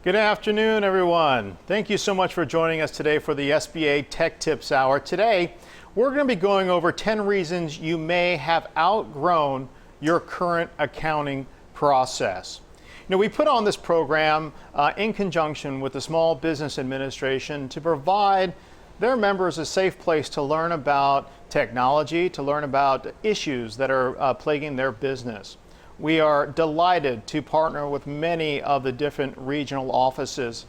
Good afternoon, everyone. Thank you so much for joining us today for the SBA Tech Tips Hour. Today, we're going to be going over 10 reasons you may have outgrown your current accounting process. You know, we put on this program in conjunction with the Small Business Administration to provide their members a safe place to learn about technology, to learn about issues that are plaguing their business. We are delighted to partner with many of the different regional offices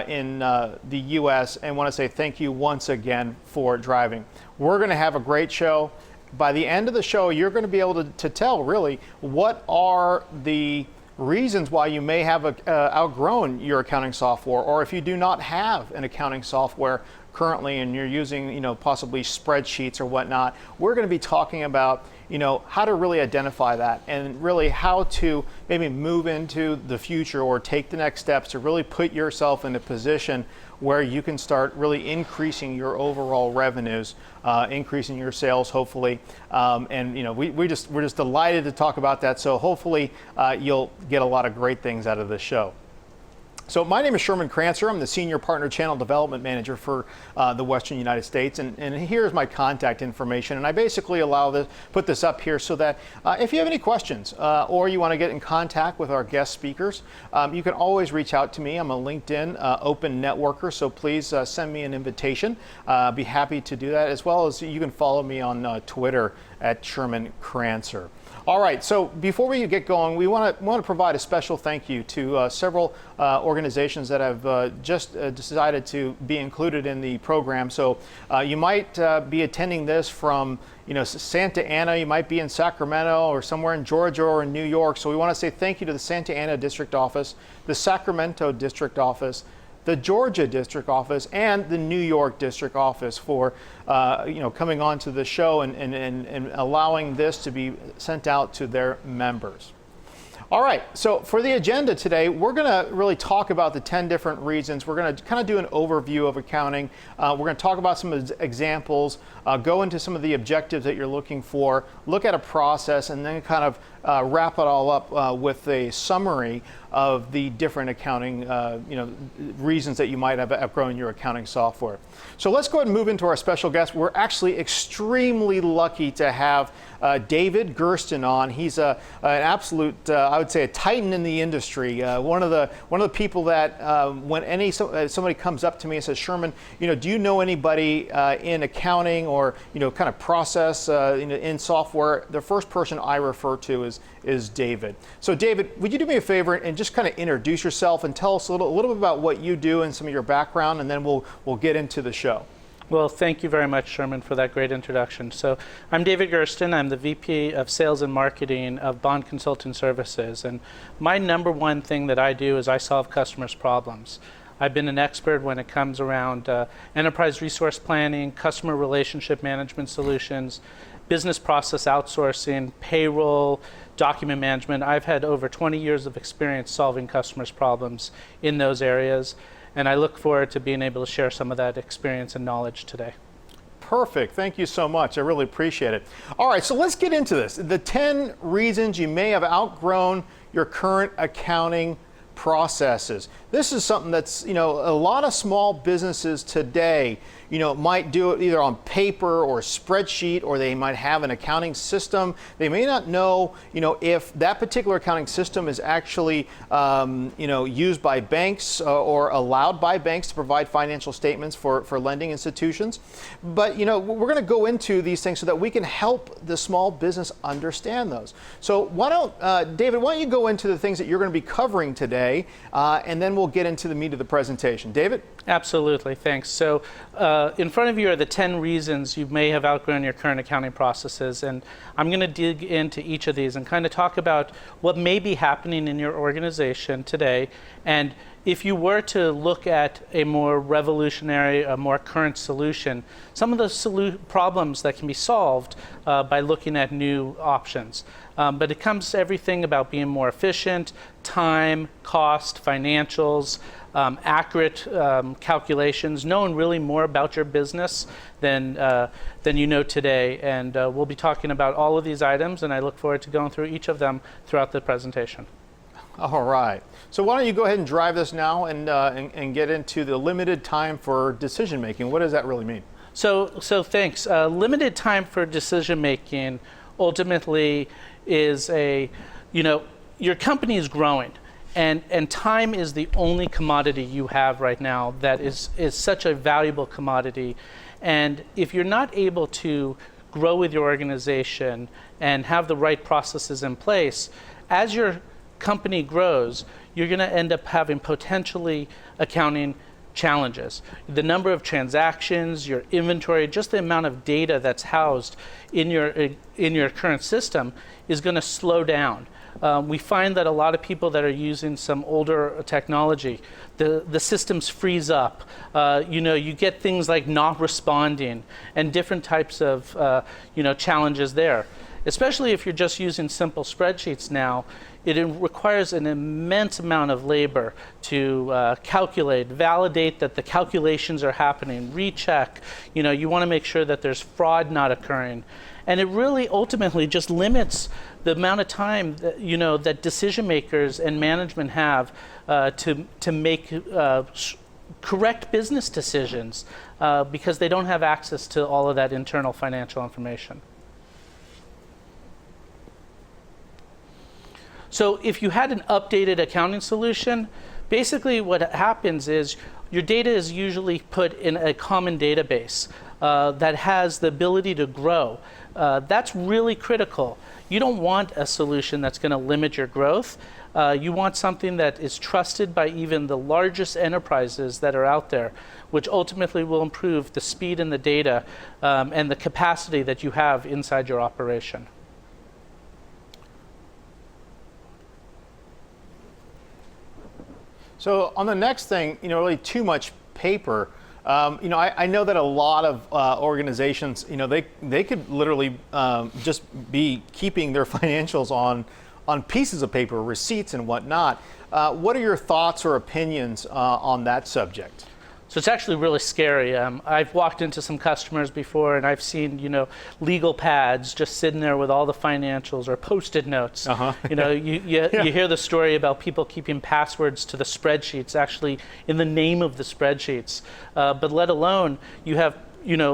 in the U.S. and want to say thank you once again for driving. We're going to have a great show. By the end of the show, you're going to be able to tell really what are the reasons why you may have outgrown your accounting software, or if you do not have an accounting software currently and you're using, possibly spreadsheets or whatnot. We're going to be talking about how to really identify that and really how to maybe move into the future or take the next steps to really put yourself in a position where you can start really increasing your overall revenues, increasing your sales, hopefully. We're just delighted to talk about that. So hopefully you'll get a lot of great things out of this show. So my name is Sherman Crancer. I'm the Senior Partner Channel Development Manager for the Western United States. And here's my contact information. And I basically put this up here so that if you have any questions or you want to get in contact with our guest speakers, you can always reach out to me. I'm a LinkedIn open networker, so please send me an invitation. Be happy to do that, as well as you can follow me on Twitter at Sherman Crancer. All right, so before we get going, we want to provide a special thank you to several organizations that have just decided to be included in the program. So you might be attending this from Santa Ana, you might be in Sacramento or somewhere in Georgia or in New York. So we want to say thank you to the Santa Ana District Office, the Sacramento District Office, the Georgia District Office, and the New York District Office for coming on to the show and allowing this to be sent out to their members. All right, so for the agenda today, we're going to really talk about the 10 different reasons. We're going to kind of do an overview of accounting. We're going to talk about some examples, go into some of the objectives that you're looking for, look at a process, and then kind of wrap it all up with a summary of the different accounting reasons that you might have outgrown your accounting software. So let's go ahead and move into our special guest. We're actually extremely lucky to have David Gersten on. He's an absolute, I would say, a titan in the industry. One of the people that when somebody comes up to me and says, Sherman, do you know anybody in accounting or kind of process in software? The first person I refer to is David. So David, would you do me a favor and just kind of introduce yourself and tell us a little bit about what you do and some of your background, and then we'll get into the show. Well, thank you very much, Sherman, for that great introduction. So I'm David Gersten. I'm the VP of Sales and Marketing of Bond Consulting Services. And my number one thing that I do is I solve customers' problems. I've been an expert when it comes around enterprise resource planning, customer relationship management solutions, business process outsourcing, payroll, document management. I've had over 20 years of experience solving customers' problems in those areas. And I look forward to being able to share some of that experience and knowledge today. Perfect. Thank you so much. I really appreciate it. All right, so let's get into this. The 10 reasons you may have outgrown your current accounting processes. This is something that's, a lot of small businesses today, might do it either on paper or spreadsheet, or they might have an accounting system. They may not know, if that particular accounting system is actually, used by banks or allowed by banks to provide financial statements for lending institutions. But, we're going to go into these things so that we can help the small business understand those. So why don't, David, why don't you go into the things that you're going to be covering today, and then we'll get into the meat of the presentation. David? Absolutely, thanks. So in front of you are the 10 reasons you may have outgrown your current accounting processes, and I'm going to dig into each of these and kind of talk about what may be happening in your organization today, and if you were to look at a more revolutionary, a more current solution, some of the problems that can be solved by looking at new options. But it comes to everything about being more efficient, time, cost, financials, accurate calculations, knowing really more about your business than you know today. And we'll be talking about all of these items, and I look forward to going through each of them throughout the presentation. All right. So why don't you go ahead and drive this now and get into the limited time for decision making. What does that really mean? So thanks. Limited time for decision making ultimately is your company is growing, and time is the only commodity you have right now that is such a valuable commodity. And if you're not able to grow with your organization and have the right processes in place, as your company grows, you're going to end up having potentially accounting challenges. The number of transactions, your inventory, just the amount of data that's housed in your current system is going to slow down. We find that a lot of people that are using some older technology, the systems freeze up. You get things like not responding and different types of challenges there. Especially if you're just using simple spreadsheets now, it requires an immense amount of labor to calculate, validate that the calculations are happening, recheck. You want to make sure that there's fraud not occurring. And it really ultimately just limits the amount of time that decision makers and management have to make correct business decisions because they don't have access to all of that internal financial information. So if you had an updated accounting solution, basically what happens is your data is usually put in a common database that has the ability to grow. That's really critical. You don't want a solution that's going to limit your growth. You want something that is trusted by even the largest enterprises that are out there, which ultimately will improve the speed and the data and the capacity that you have inside your operation. So on the next thing, really too much paper. I know that a lot of organizations, they could literally just be keeping their financials on pieces of paper, receipts and whatnot. What are your thoughts or opinions on that subject? So it's actually really scary. I've walked into some customers before, and I've seen, legal pads just sitting there with all the financials or Post-it notes. Uh-huh. You hear the story about people keeping passwords to the spreadsheets, actually in the name of the spreadsheets. But let alone you have,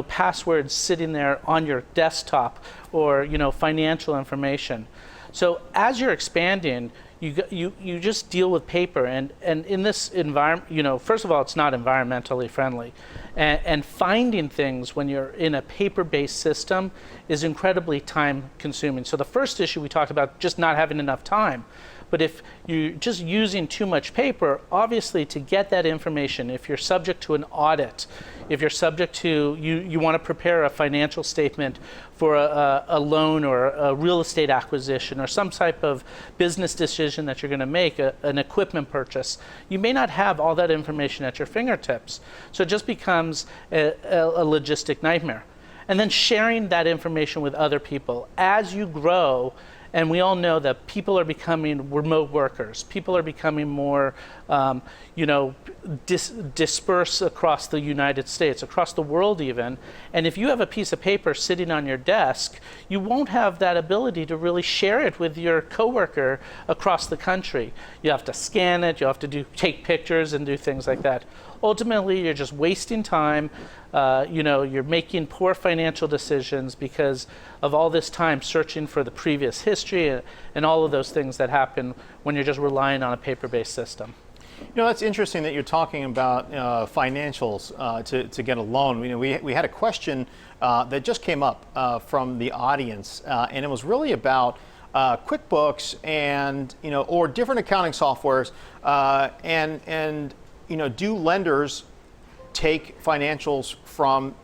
passwords sitting there on your desktop or, financial information. So as you're expanding, you just deal with paper, and in this environment, first of all, it's not environmentally friendly, and finding things when you're in a paper-based system is incredibly time-consuming. So the first issue we talked about, just not having enough time. But if you're just using too much paper, obviously to get that information, if you're subject to an audit, if you're subject to, you want to prepare a financial statement for a loan or a real estate acquisition or some type of business decision that you're going to make, an equipment purchase, you may not have all that information at your fingertips. So it just becomes a logistic nightmare. And then sharing that information with other people. As you grow, and we all know that people are becoming remote workers. People are becoming more, dispersed across the United States, across the world even. And if you have a piece of paper sitting on your desk, you won't have that ability to really share it with your coworker across the country. You have to scan it, you have to take pictures and do things like that. Ultimately, you're just wasting time. You're making poor financial decisions because of all this time searching for the previous history and all of those things that happen when you're just relying on a paper-based system. That's interesting that you're talking about financials to get a loan. We had a question that just came up from the audience, and it was really about QuickBooks and or different accounting softwares, and do lenders take financials from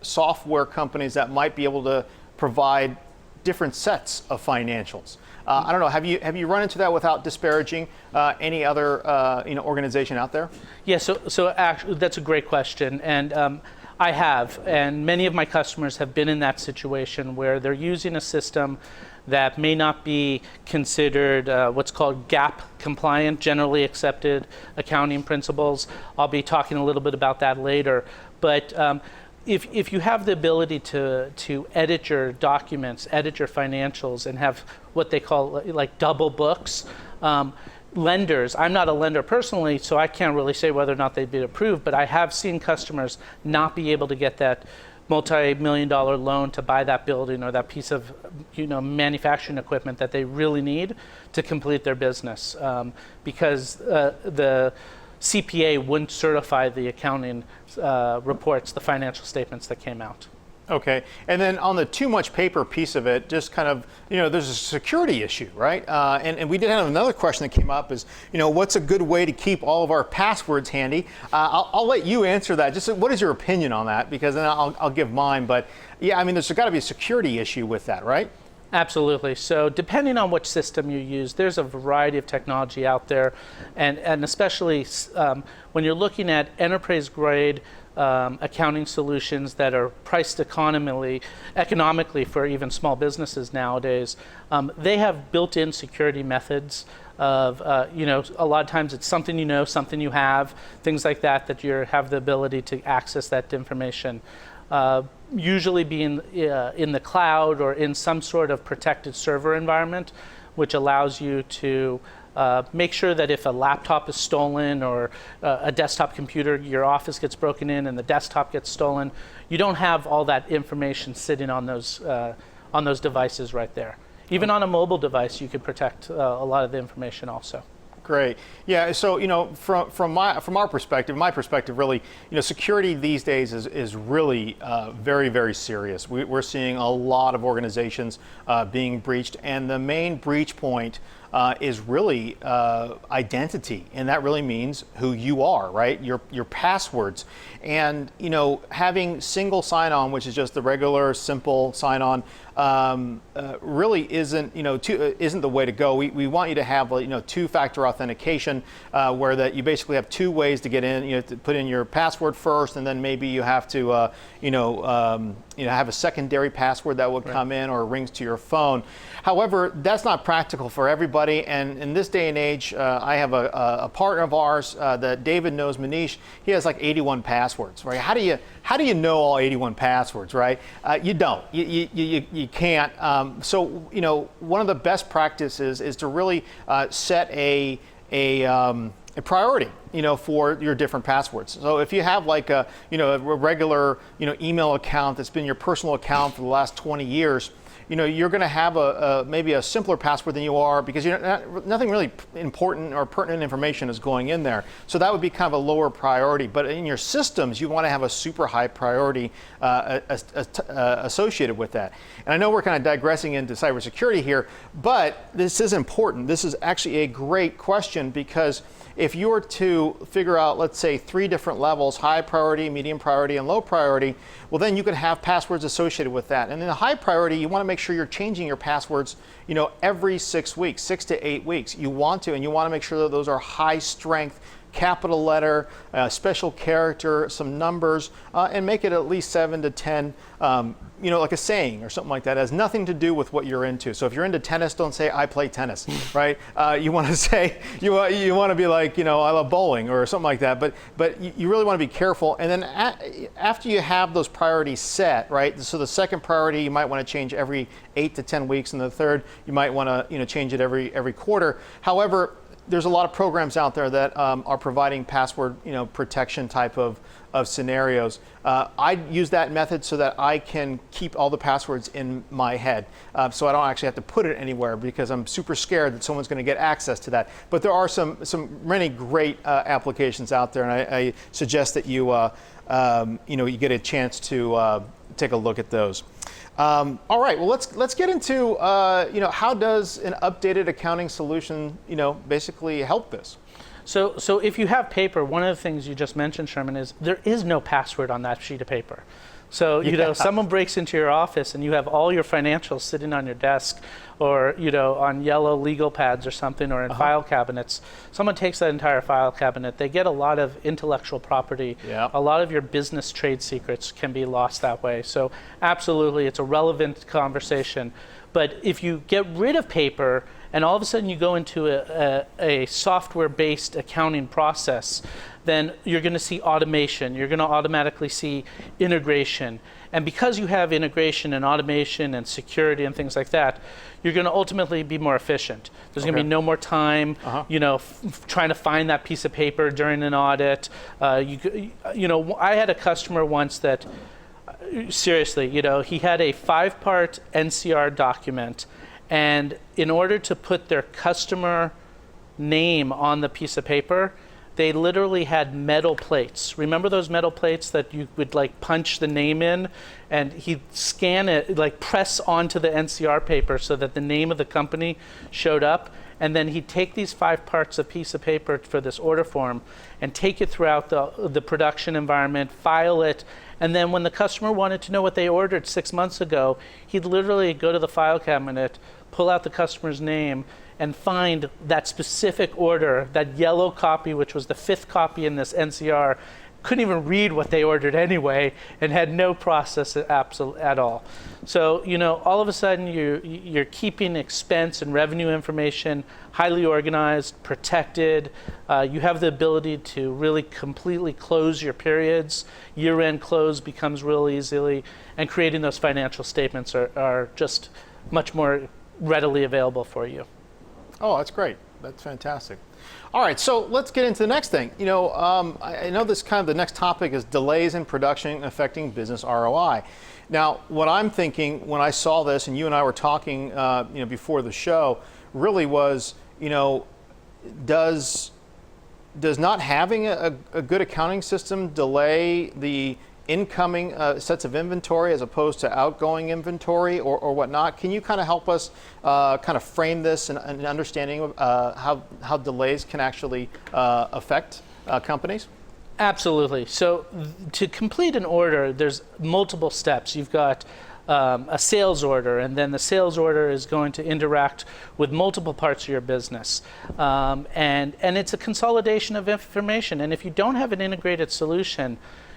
software companies that might be able to provide different sets of financials? I don't know. Have you run into that without disparaging any other organization out there? Yeah. So actually, that's a great question, and I have, and many of my customers have been in that situation where they're using a system that may not be considered what's called GAAP compliant, generally accepted accounting principles. I'll be talking a little bit about that later. But if you have the ability to edit your documents, edit your financials, and have what they call like double books, lenders, I'm not a lender personally, so I can't really say whether or not they'd be approved, but I have seen customers not be able to get that multi-million-dollar loan to buy that building or that piece of manufacturing equipment that they really need to complete their business, because the CPA wouldn't certify the accounting reports, the financial statements that came out. Okay, and then on the too much paper piece of it, just kind of, there's a security issue, right? And we did have another question that came up is, what's a good way to keep all of our passwords handy? I'll let you answer that. Just what is your opinion on that? Because then I'll give mine. But yeah, I mean, there's got to be a security issue with that, right? Absolutely. So depending on which system you use, there's a variety of technology out there. And especially when you're looking at enterprise grade accounting solutions that are priced economically for even small businesses nowadays, they have built-in security methods of, a lot of times it's something something you have, things like that you have the ability to access that information. Usually being in the cloud or in some sort of protected server environment, which allows you to make sure that if a laptop is stolen or a desktop computer, your office gets broken in and the desktop gets stolen, you don't have all that information sitting on those devices right there. Even on a mobile device, you could protect a lot of the information also. Great. Yeah. So from our perspective, my perspective, really, security these days is really very, very serious. We're seeing a lot of organizations being breached, and the main breach point is really identity, and that really means who you are, right? Your passwords, and having single sign-on, which is just the regular simple sign-on, really isn't the way to go. We want you to have two-factor authentication, where that you basically have two ways to get in. You have to put in your password first, and then maybe you have to have a secondary password that would come in or rings to your phone. However, that's not practical for everybody. And in this day and age, I have a partner of ours that David knows, Manish. He has like 81 passwords, right? How do you know all 81 passwords, right? You don't. You can't. So one of the best practices is to really set a priority, for your different passwords. So if you have like a regular, email account that's been your personal account for the last 20 years, you're going to have maybe a simpler password than you are, because nothing really important or pertinent information is going in there. So that would be kind of a lower priority. But in your systems, you want to have a super high priority associated with that. And I know we're kind of digressing into cybersecurity here, but this is important. This is actually a great question, because if you were to figure out, let's say, 3 different levels, high priority, medium priority, and low priority, well, then you could have passwords associated with that. And in the high priority, you want to make sure you're changing your passwords, every 6 weeks, 6 to 8 weeks. You want to make sure that those are high strength, capital letter, special character, some numbers, and make it at least 7 to 10, like a saying or something like that. It has nothing to do with what you're into. So if you're into tennis, don't say I play tennis, right? You want to say, you want to be like, I love bowling or something like that. But you really want to be careful. And then after you have those priorities set, right? So the second priority, you might want to change every 8 to 10 weeks, and the third, you might want to change it every quarter. However, there's a lot of programs out there that are providing password, protection type of scenarios. I use that method so that I can keep all the passwords in my head, so I don't actually have to put it anywhere, because I'm super scared that someone's going to get access to that. But there are some many great applications out there, and I suggest that you you get a chance to take a look at those. All right, well, let's get into how does an updated accounting solution basically help this? So if you have paper, one of the things you just mentioned, Sherman, is there is no password on that sheet of paper. So someone breaks into your office and you have all your financials sitting on your desk, or on yellow legal pads or something, or in file cabinets. Someone takes that entire file cabinet. They get a lot of intellectual property. Yeah. A lot of your business trade secrets can be lost that way. So absolutely, it's a relevant conversation. But if you get rid of paper and all of a sudden you go into a software-based accounting process, then you're going to see automation. You're going to automatically see integration. And because you have integration and automation and security and things like that, you're going to ultimately be more efficient. There's going to be no more time, trying to find that piece of paper during an audit. I had a customer once that, seriously, he had a 5-part NCR document, and in order to put their customer name on the piece of paper, they literally had metal plates. Remember those metal plates that you would punch the name in, and he'd scan it, press onto the NCR paper so that the name of the company showed up, and then he'd take these 5 parts of piece of paper for this order form and take it throughout the production environment, file it, and then when the customer wanted to know what they ordered 6 months ago, he'd literally go to the file cabinet, pull out the customer's name, and find that specific order, that yellow copy, which was the 5th copy in this NCR, couldn't even read what they ordered anyway, and had no process at all. So, all of a sudden you're keeping expense and revenue information highly organized, protected. You have the ability to really completely close your periods. Year-end close becomes real easily, and creating those financial statements are just much more readily available for you. Oh, that's great. That's fantastic. All right, so let's get into the next thing. I know this the next topic is delays in production affecting business ROI. Now, what I'm thinking when I saw this, and you and I were talking, before the show, really was, does not having a good accounting system delay the incoming sets of inventory as opposed to outgoing inventory or whatnot? Can you kind of help us frame this and understanding of how delays can actually affect companies? Absolutely. So to complete an order, there's multiple steps. You've got a sales order, and then the sales order is going to interact with multiple parts of your business. And it's a consolidation of information. And if you don't have an integrated solution,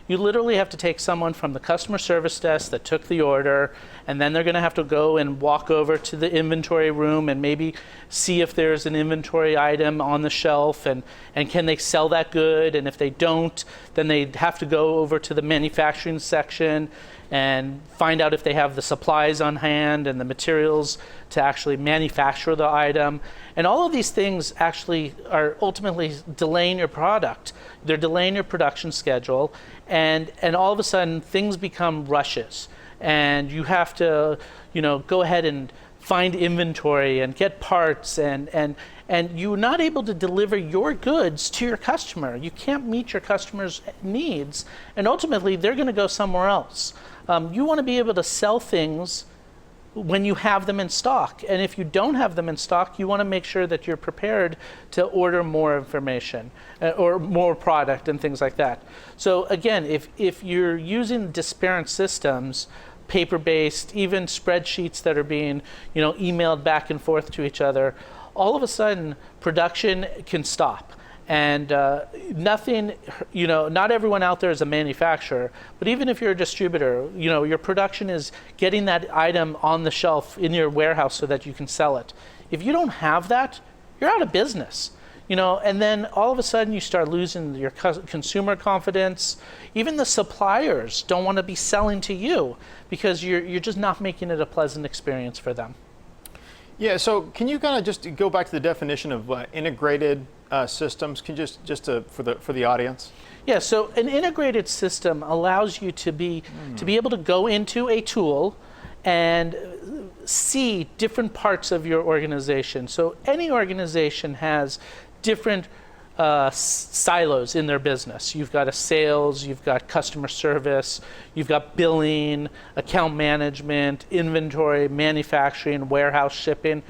you literally have to take someone from the customer service desk that took the order, and then they're going to have to go and walk over to the inventory room and maybe see if there's an inventory item on the shelf, and can they sell that good, and if they don't, then they have to go over to the manufacturing section and find out if they have the supplies on hand and the materials to actually manufacture the item. And all of these things actually are ultimately delaying your product. They're delaying your production schedule, and all of a sudden things become rushes, and you have to go ahead and find inventory and get parts, and you're not able to deliver your goods to your customer. You can't meet your customer's needs, and ultimately they're going to go somewhere else. You want to be able to sell things when you have them in stock. And if you don't have them in stock, you want to make sure that you're prepared to order more information or more product and things like that. So again, if you're using disparate systems, paper-based, even spreadsheets that are being emailed back and forth to each other, all of a sudden production can stop. And nothing, not everyone out there is a manufacturer, but even if you're a distributor, your production is getting that item on the shelf in your warehouse so that you can sell it. If you don't have that, you're out of business. And then all of a sudden you start losing your consumer confidence. Even the suppliers don't want to be selling to you because you're just not making it a pleasant experience for them. Yeah, so can you kind of just go back to the definition of integrated systems? Can you just for the audience? Yeah, so an integrated system allows you to be able to go into a tool and see different parts of your organization. So any organization has different silos in their business. You've got a sales, you've got customer service, you've got billing, account management, inventory, manufacturing, warehouse shipping.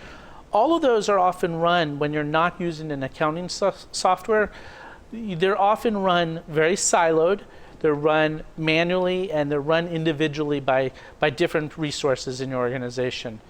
All of those are often run when you're not using an accounting software. They're often run very siloed. They're run manually, and they're run individually by different resources in your organization.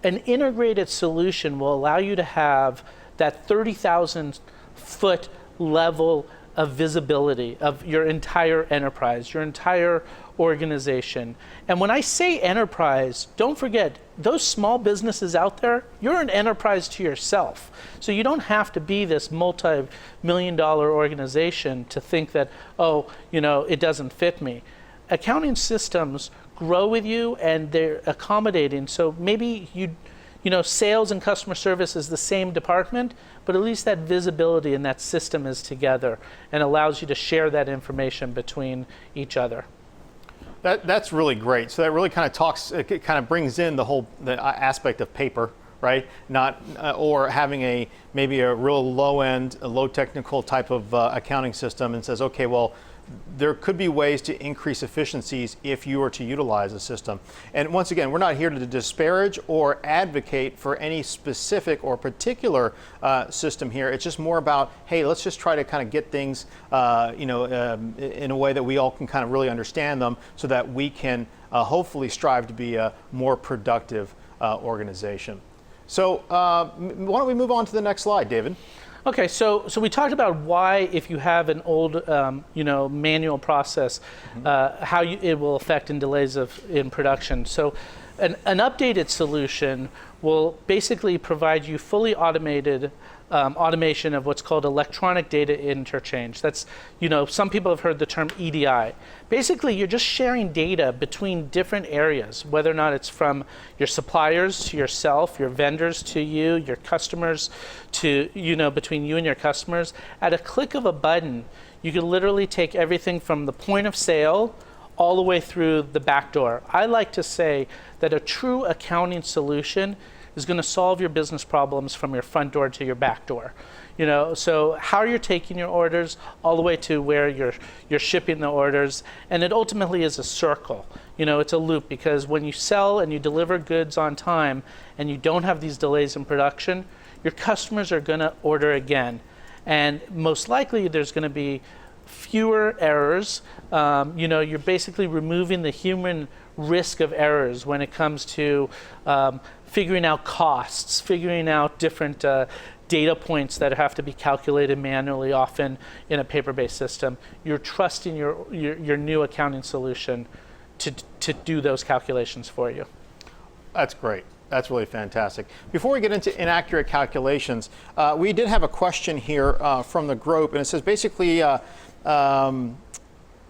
An integrated solution will allow you to have that 30,000 foot level of visibility of your entire enterprise, your entire organization. And when I say enterprise, don't forget, those small businesses out there, you're an enterprise to yourself. So you don't have to be this multi-million-dollar organization to think that, oh, it doesn't fit me. Accounting systems grow with you and they're accommodating. So maybe sales and customer service is the same department, but at least that visibility and that system is together and allows you to share that information between each other. That's really great. So that really kind of brings in the aspect of paper, right? Not or having maybe a real low-end, a low technical type of accounting system, and says, okay, well, there could be ways to increase efficiencies if you were to utilize a system. And once again, we're not here to disparage or advocate for any specific or particular system here. It's just more about, hey, let's just try to kind of get things in a way that we all can kind of really understand them, so that we can hopefully strive to be a more productive organization. So why don't we move on to the next slide, David? Okay, so we talked about why, if you have an old, manual process, how it will affect in delays in production. So, an updated solution will basically provide you fully automated automation of what's called electronic data interchange. That's, some people have heard the term EDI. Basically, you're just sharing data between different areas, whether or not it's from your suppliers to yourself, your vendors to you, your customers to, between you and your customers. At a click of a button, you can literally take everything from the point of sale all the way through the back door. I like to say that a true accounting solution is going to solve your business problems from your front door to your back door. So how you're taking your orders all the way to where you're shipping the orders, and it ultimately is a circle. It's a loop, because when you sell and you deliver goods on time and you don't have these delays in production, your customers are going to order again. And most likely there's going to be fewer errors. You're basically removing the human risk of errors when it comes to figuring out costs, figuring out different data points that have to be calculated manually, often in a paper-based system. You're trusting your new accounting solution to do those calculations for you. That's great. That's really fantastic. Before we get into inaccurate calculations, we did have a question here from the group, and it says basically,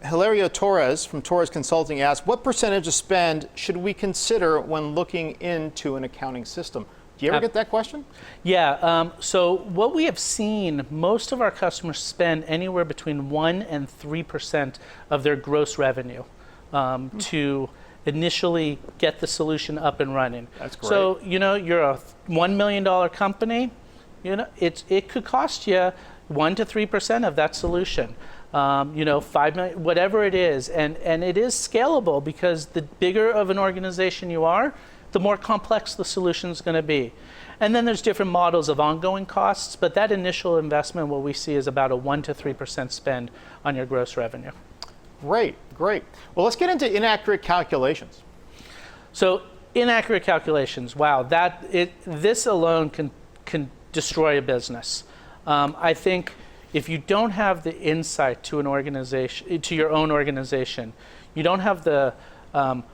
Hilario Torres from Torres Consulting asked, what percentage of spend should we consider when looking into an accounting system? Do you ever get that question? Yeah, so what we have seen, most of our customers spend anywhere between 1% and 3% of their gross revenue to initially get the solution up and running. That's great. So, you're a $1 million company, it could cost you 1% to 3% of that solution. 5 million, whatever it is, and it is scalable, because the bigger of an organization you are, the more complex the solution is going to be. And then there's different models of ongoing costs, but that initial investment, what we see, is about a 1% to 3% spend on your gross revenue. Great. Well, let's get into inaccurate calculations. So inaccurate calculations, wow, this alone can destroy a business. I think if you don't have the insight to an organization, to your own organization, you don't have the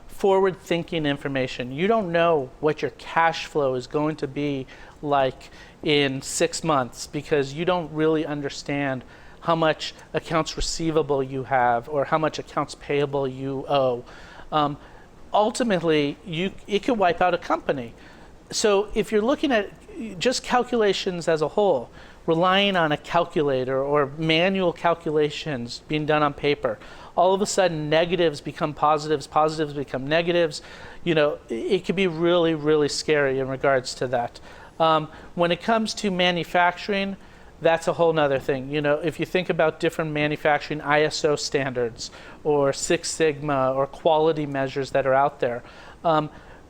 forward-thinking information, you don't know what your cash flow is going to be like in 6 months, because you don't really understand how much accounts receivable you have or how much accounts payable you owe. Ultimately, it could wipe out a company. So if you're looking at just calculations as a whole, relying on a calculator or manual calculations being done on paper, all of a sudden negatives become positives, positives become negatives. It could be really, really scary in regards to that. When it comes to manufacturing, that's a whole nother thing. If you think about different manufacturing ISO standards or Six Sigma or quality measures that are out there,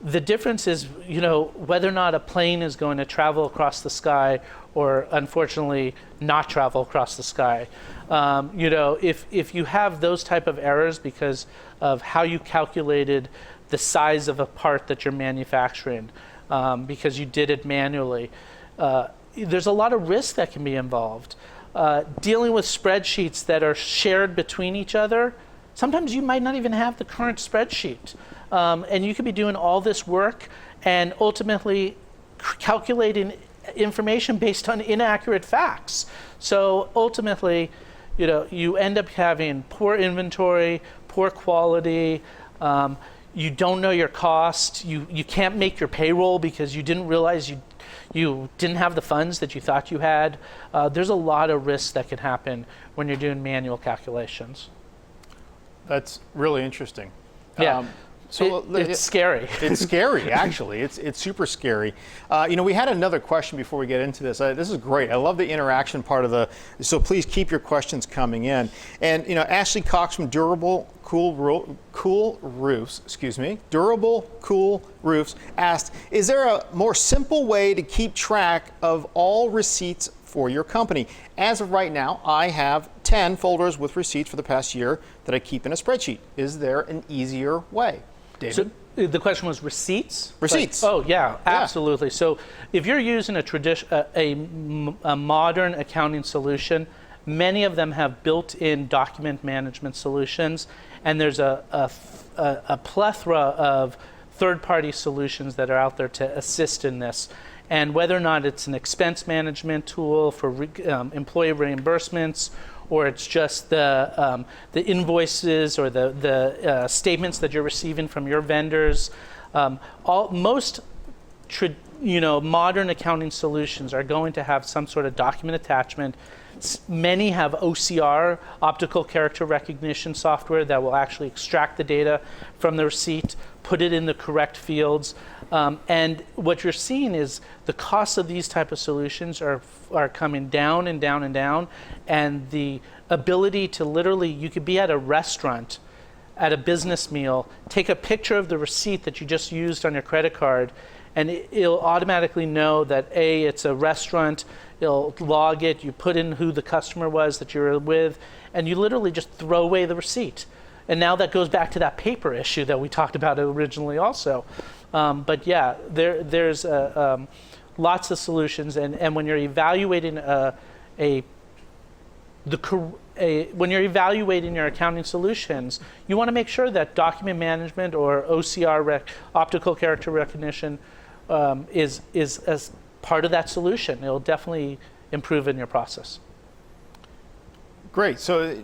the difference is, whether or not a plane is going to travel across the sky or, unfortunately, not travel across the sky. If you have those type of errors because of how you calculated the size of a part that you're manufacturing, because you did it manually, there's a lot of risk that can be involved. dealing with spreadsheets that are shared between each other. Sometimes you might not even have the current spreadsheet. And you could be doing all this work and ultimately calculating information based on inaccurate facts. So ultimately, you end up having poor inventory, poor quality, you don't know your cost, you can't make your payroll because you didn't realize you didn't have the funds that you thought you had. There's a lot of risks that can happen when you're doing manual calculations. That's really interesting. Yeah. So it's scary. It's scary, actually. It's super scary. We had another question before we get into this. This is great. I love the interaction part of so please keep your questions coming in. And Ashley Cox from Durable Cool Roofs asked, is there a more simple way to keep track of all receipts for your company? As of right now, I have 10 folders with receipts for the past year that I keep in a spreadsheet. Is there an easier way? David? So the question was receipts? Receipts. Oh, yeah, absolutely. So if you're using a modern accounting solution, many of them have built-in document management solutions, and there's a plethora of third-party solutions that are out there to assist in this. And whether or not it's an expense management tool for employee reimbursements, or it's just the invoices or the statements that you're receiving from your vendors, most modern accounting solutions are going to have some sort of document attachment. Many have OCR, optical character recognition software, that will actually extract the data from the receipt, put it in the correct fields. And what you're seeing is the cost of these type of solutions are coming down and down and down. And the ability to literally, you could be at a restaurant, at a business meal, take a picture of the receipt that you just used on your credit card, and it'll automatically know that it's a restaurant. It'll log it, you put in who the customer was that you were with, and you literally just throw away the receipt. And now that goes back to that paper issue that we talked about originally also. But yeah, there's lots of solutions, and when you're evaluating when you're evaluating your accounting solutions, you want to make sure that document management or OCR, optical character recognition, is as part of that solution. It'll definitely improve in your process. Great. So,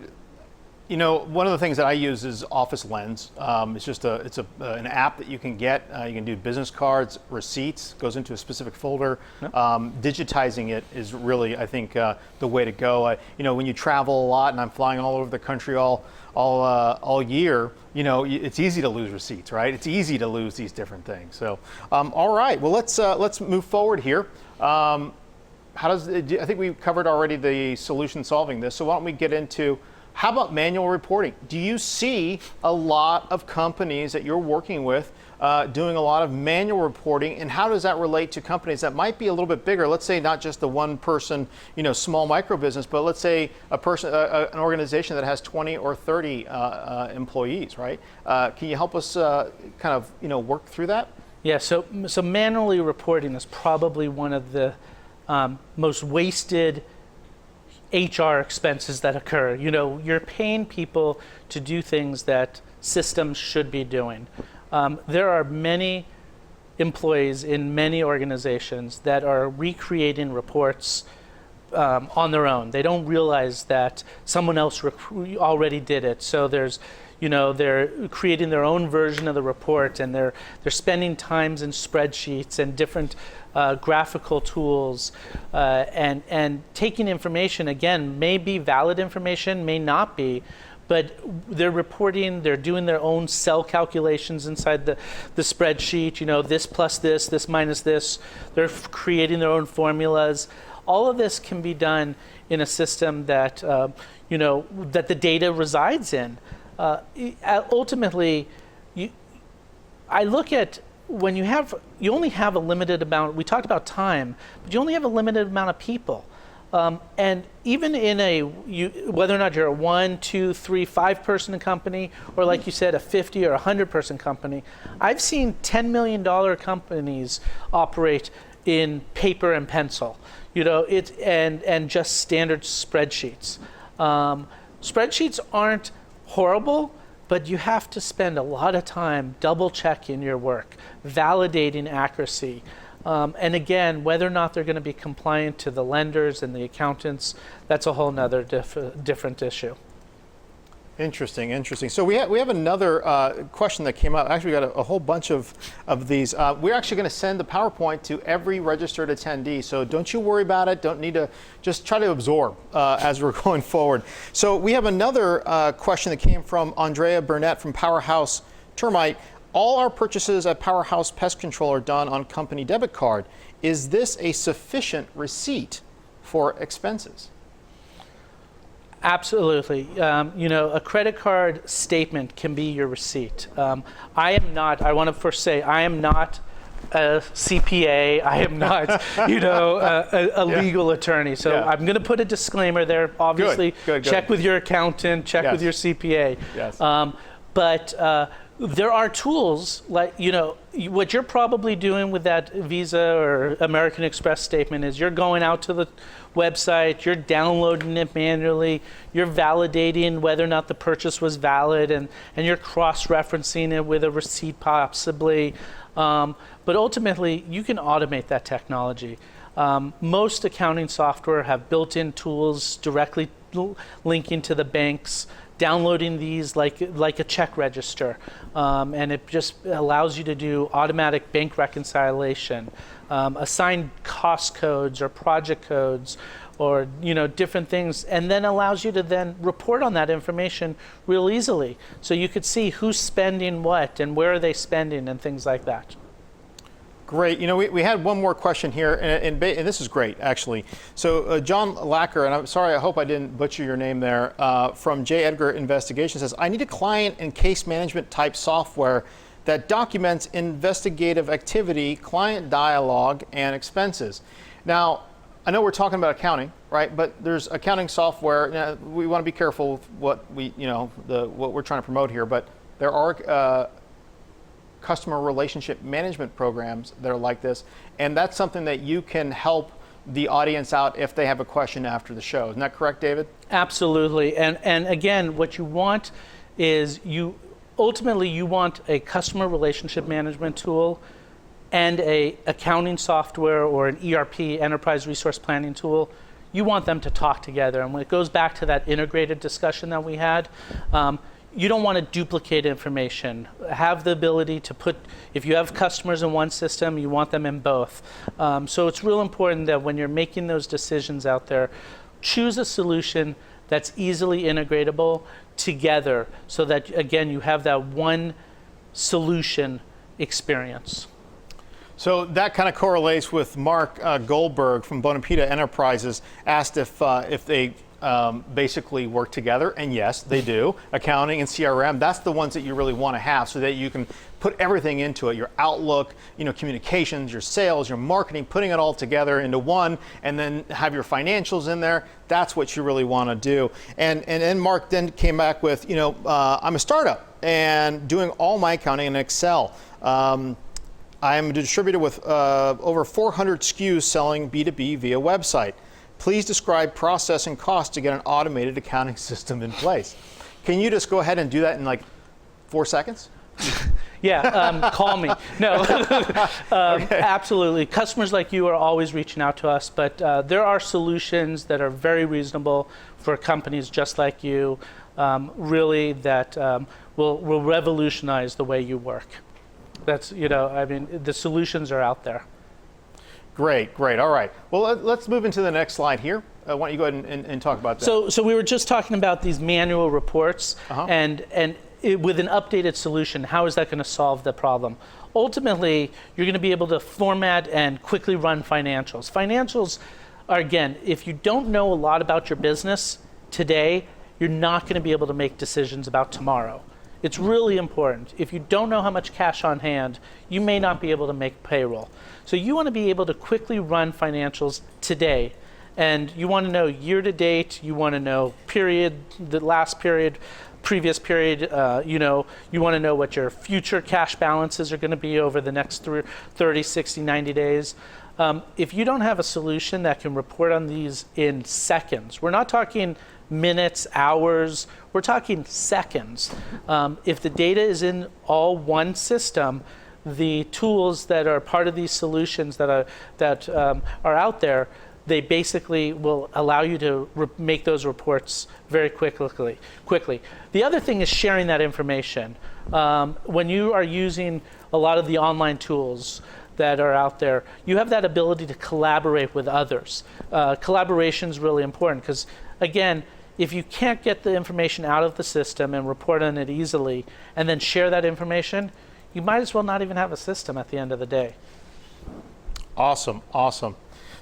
one of the things that I use is Office Lens. It's just an app that you can get. You can do business cards, receipts, goes into a specific folder. Yep. Digitizing it is really, I think, the way to go. When you travel a lot, and I'm flying all over the country all year, it's easy to lose receipts, right? It's easy to lose these different things. So, all right. Well, let's move forward here. I think we covered already the solution solving this. So why don't we get into, how about manual reporting? Do you see a lot of companies that you're working with doing a lot of manual reporting, and how does that relate to companies that might be a little bit bigger? Let's say not just the one person, small micro business, but let's say an organization that has 20 or 30 employees, right? Can you help us work through that? Yeah, so manually reporting is probably one of the most wasted HR expenses that occur. You're paying people to do things that systems should be doing. There are many employees in many organizations that are recreating reports on their own. They don't realize that someone else already did it. So they're creating their own version of the report, and they're spending times in spreadsheets and different graphical tools, and taking information, again, may be valid information, may not be, but they're reporting, they're doing their own cell calculations inside the spreadsheet, this plus this minus this. They're creating their own formulas. All of this can be done in a system that, that the data resides in. Ultimately, I look at when you only have a limited amount. We talked about time, but you only have a limited amount of people, and even in whether or not you're a 1, 2, 3, 5 person company, or like you said, a 50 or 100 person company, I've seen $10 million companies operate in paper and pencil. and just standard spreadsheets. Spreadsheets aren't horrible, but you have to spend a lot of time double checking your work, validating accuracy. And again, whether or not they're going to be compliant to the lenders and the accountants, that's a whole nother different issue. Interesting. So we have another question that came up. Actually, we got a whole bunch of these. We're actually going to send the PowerPoint to every registered attendee. So don't you worry about it. Don't need to, just try to absorb as we're going forward. So we have another question that came from Andrea Burnett from Powerhouse Termite. All our purchases at Powerhouse Pest Control are done on company debit card. Is this a sufficient receipt for expenses? Absolutely. A credit card statement can be your receipt. I want to first say, I am not a CPA. I am not, a legal attorney. So I'm going to put a disclaimer there. Obviously, good. Check with your accountant, check with your CPA. Yes. But there are tools like, what you're probably doing with that Visa or American Express statement is you're going out to the website, you're downloading it manually, you're validating whether or not the purchase was valid, and you're cross-referencing it with a receipt possibly. But ultimately, you can automate that technology. Most accounting software have built-in tools directly linking to the banks, downloading these like a check register, and it just allows you to do automatic bank reconciliation, assign cost codes or project codes, or different things, and then allows you to then report on that information real easily. So you could see who's spending what and where are they spending and things like that. Great. We had one more question here, and this is great, actually. So John Lacker, and I'm sorry, I hope I didn't butcher your name there, from J. Edgar Investigation says, I need a client and case management type software that documents investigative activity, client dialogue, and expenses. Now, I know we're talking about accounting, right? But there's accounting software. Now, we want to be careful with what what we're trying to promote here, but there are customer relationship management programs that are like this, and that's something that you can help the audience out if they have a question after the show. Isn't that correct, David? Absolutely. And again, what you want is ultimately you want a customer relationship management tool and a accounting software or an ERP, enterprise resource planning tool. You want them to talk together. And when it goes back to that integrated discussion that we had, you don't want to duplicate information. Have the ability to if you have customers in one system, you want them in both. So it's real important that when you're making those decisions out there, choose a solution that's easily integratable together so that, again, you have that one solution experience. So that kind of correlates with Mark Goldberg from Bonapita Enterprises, asked if they basically work together, and yes, they do. Accounting and CRM, that's the ones that you really want to have so that you can put everything into it, your Outlook, communications, your sales, your marketing, putting it all together into one, and then have your financials in there. That's what you really want to do. And then Mark then came back with, I'm a startup and doing all my accounting in Excel. I am a distributor with over 400 SKUs selling B2B via website. Please describe process and cost to get an automated accounting system in place. Can you just go ahead and do that in like 4 seconds? Yeah, call me. No, Okay. Absolutely. Customers like you are always reaching out to us, but there are solutions that are very reasonable for companies just like you, really that will revolutionize the way you work. That's, the solutions are out there. Great. All right. Well, let's move into the next slide here. Why don't you go ahead and talk about that? So we were just talking about these manual reports, and with an updated solution, how is that going to solve the problem? Ultimately, you're going to be able to format and quickly run financials. Financials are, again, if you don't know a lot about your business today, you're not going to be able to make decisions about tomorrow. It's really important. If you don't know how much cash on hand, you may not be able to make payroll. So you want to be able to quickly run financials today. And you want to know year to date, you want to know period, the last period, previous period, you want to know what your future cash balances are going to be over the next 30, 60, 90 days. If you don't have a solution that can report on these in seconds, we're not talking minutes, hours, we're talking seconds. If the data is in all one system, the tools that are part of these solutions that are out there, they basically will allow you to make those reports very quickly. The other thing is sharing that information. When you are using a lot of the online tools that are out there, you have that ability to collaborate with others. Collaboration is really important because, again, if you can't get the information out of the system and report on it easily and then share that information, you might as well not even have a system at the end of the day. Awesome, awesome.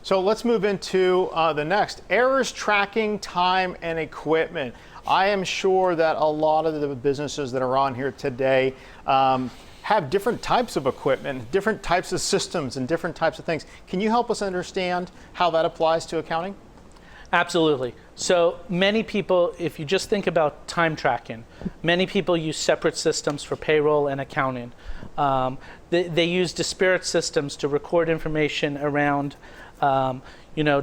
So let's move into the next. Errors tracking time and equipment. I am sure that a lot of the businesses that are on here today have different types of equipment, different types of systems, and different types of things. Can you help us understand how that applies to accounting? Absolutely. So many people, if you just think about time tracking, many people use separate systems for payroll and accounting. They use disparate systems to record information around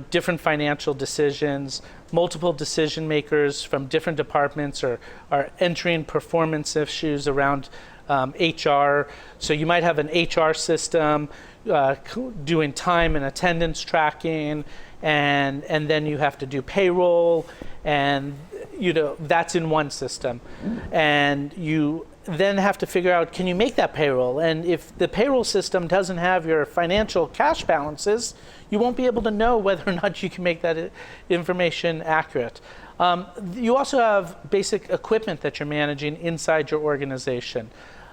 different financial decisions. Multiple decision makers from different departments are entering performance issues around HR. So you might have an HR system doing time and attendance tracking, and then you have to do payroll, and that's in one system. And you then have to figure out, can you make that payroll? And if the payroll system doesn't have your financial cash balances, you won't be able to know whether or not you can make that information accurate. You also have basic equipment that you're managing inside your organization.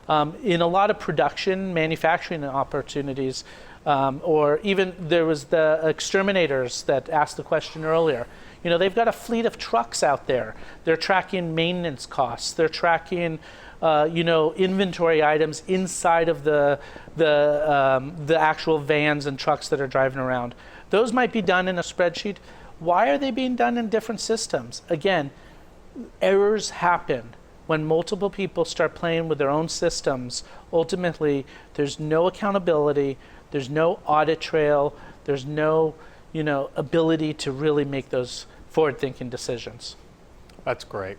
In a lot of production, manufacturing opportunities, or even there was the exterminators that asked the question earlier. They've got a fleet of trucks out there. They're tracking maintenance costs. They're tracking inventory items inside of the actual vans and trucks that are driving around. Those might be done in a spreadsheet. Why are they being done in different systems? Again, errors happen. When multiple people start playing with their own systems, ultimately there's no accountability, there's no audit trail, there's no ability to really make those forward-thinking decisions. That's great.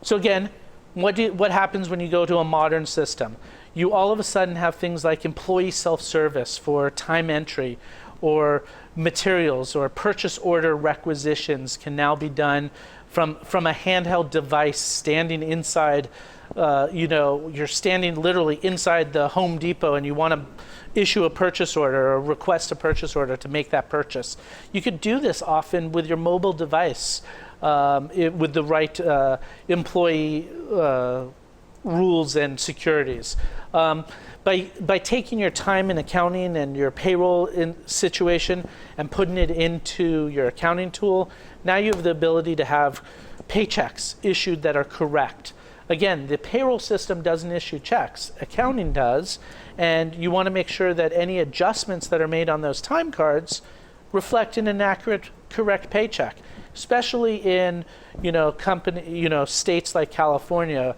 So again, what happens when you go to a modern system? You all of a sudden have things like employee self-service for time entry, or materials or purchase order requisitions can now be done from a handheld device standing inside. You're standing literally inside the Home Depot and you want to issue a purchase order or request a purchase order to make that purchase. You could do this often with your mobile device with the right employee rules and securities. By taking your time in accounting and your payroll situation and putting it into your accounting tool, now you have the ability to have paychecks issued that are correct. Again, the payroll system doesn't issue checks, accounting does, and you want to make sure that any adjustments that are made on those time cards reflect in an accurate, correct paycheck. Especially in states like California,